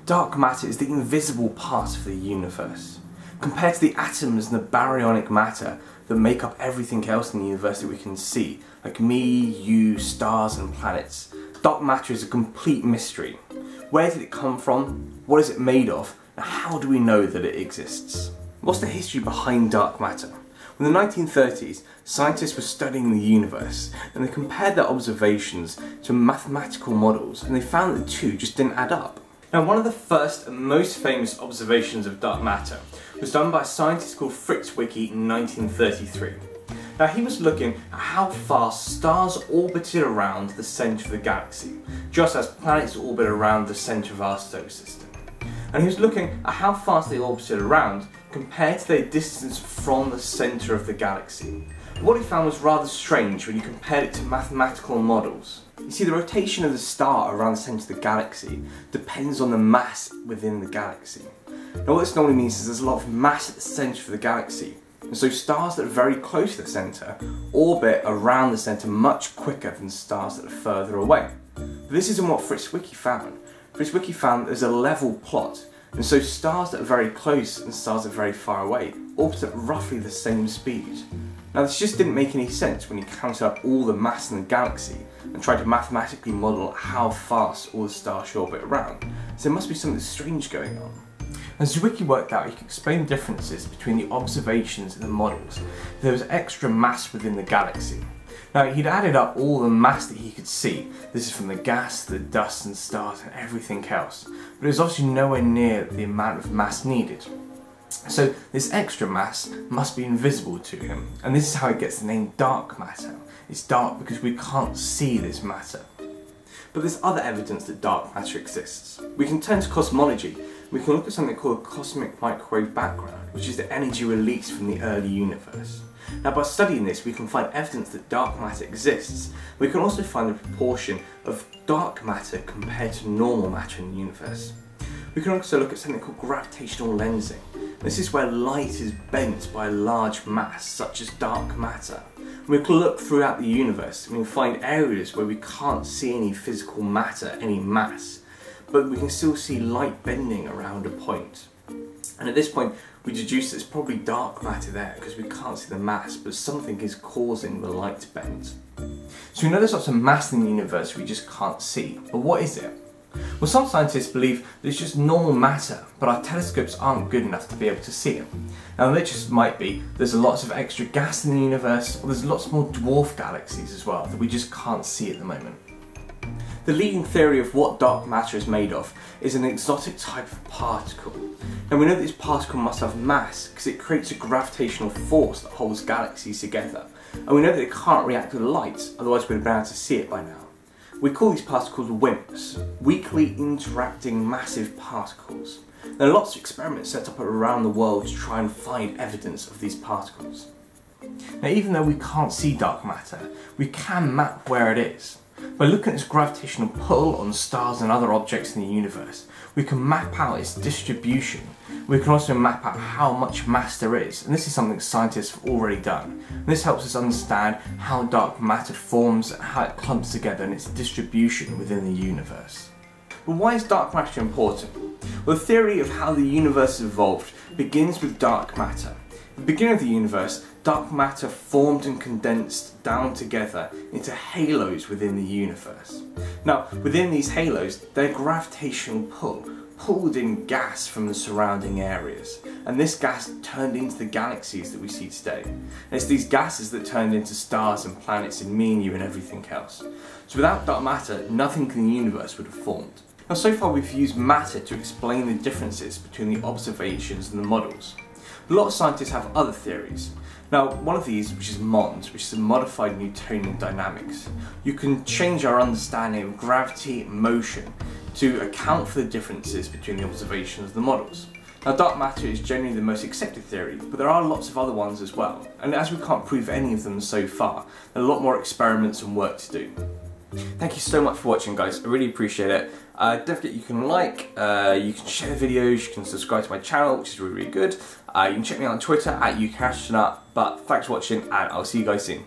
Dark matter is the invisible part of the universe. Compared to the atoms and the baryonic matter that make up everything else in the universe that we can see, like me, you, stars and planets, dark matter is a complete mystery. Where did it come from? What is it made of? And how do we know that it exists? What's the history behind dark matter? In the 1930s, scientists were studying the universe and they compared their observations to mathematical models, and they found that the two just didn't add up. Now, one of the first and most famous observations of dark matter was done by a scientist called Fritz Zwicky in 1933. Now, he was looking at how fast stars orbited around the centre of the galaxy, just as planets orbit around the centre of our solar system. And he was looking at how fast they orbited around compared to their distance from the centre of the galaxy. What he found was rather strange when you compared it to mathematical models. You see, the rotation of the star around the centre of the galaxy depends on the mass within the galaxy. Now, what this normally means is there's a lot of mass at the centre of the galaxy, and so stars that are very close to the centre orbit around the centre much quicker than stars that are further away. But this isn't what Fritz Zwicky found. Fritz Zwicky found that there's a level plot, and so stars that are very close and stars that are very far away orbit at roughly the same speed. Now, this just didn't make any sense when you counted up all the mass in the galaxy and tried to mathematically model how fast all the stars should orbit around. So there must be something strange going on. As Zwicky worked out, he could explain the differences between the observations and the models. There was extra mass within the galaxy. Now, he'd added up all the mass that he could see. This is from the gas, the dust and stars and everything else. But it was obviously nowhere near the amount of mass needed. So this extra mass must be invisible to him. And this is how it gets the name dark matter. It's dark because we can't see this matter. But there's other evidence that dark matter exists. We can turn to cosmology. We can look at something called a cosmic microwave background, which is the energy released from the early universe. Now, by studying this, we can find evidence that dark matter exists. We can also find the proportion of dark matter compared to normal matter in the universe. We can also look at something called gravitational lensing. This is where light is bent by a large mass, such as dark matter. We can look throughout the universe and we can find areas where we can't see any physical matter, any mass, but we can still see light bending around a point. And at this point, we deduce that it's probably dark matter there because we can't see the mass, but something is causing the light to bend. So we know there's lots of mass in the universe we just can't see, but what is it? Well, some scientists believe that it's just normal matter, but our telescopes aren't good enough to be able to see it. Now, it just might be there's lots of extra gas in the universe, or there's lots more dwarf galaxies as well that we just can't see at the moment. The leading theory of what dark matter is made of is an exotic type of particle. Now, we know that this particle must have mass because it creates a gravitational force that holds galaxies together. And we know that it can't react with light, otherwise we'd have been able to see it by now. We call these particles WIMPs, weakly interacting massive particles. There are lots of experiments set up around the world to try and find evidence of these particles. Now, even though we can't see dark matter, we can map where it is. By looking at its gravitational pull on stars and other objects in the universe, we can map out its distribution. We can also map out how much mass there is, and this is something scientists have already done. And this helps us understand how dark matter forms and how it clumps together and its distribution within the universe. But why is dark matter important? Well, the theory of how the universe evolved begins with dark matter. At the beginning of the universe, dark matter formed and condensed down together into halos within the universe. Now, within these halos, their gravitational pull pulled in gas from the surrounding areas, and this gas turned into the galaxies that we see today. And it's these gases that turned into stars and planets and me and you and everything else. So without dark matter, nothing in the universe would have formed. Now, so far we've used matter to explain the differences between the observations and the models. A lot of scientists have other theories. Now, one of these, which is MOND, which is a modified Newtonian dynamics, you can change our understanding of gravity and motion to account for the differences between the observations and the models. Now, dark matter is generally the most accepted theory, but there are lots of other ones as well, and as we can't prove any of them so far, there are a lot more experiments and work to do. Thank you so much for watching, guys. I really appreciate it. Don't forget you can like, you can share the videos, you can subscribe to my channel, which is really, really good. You can check me out on Twitter at UKAstroNut, but thanks for watching and I'll see you guys soon.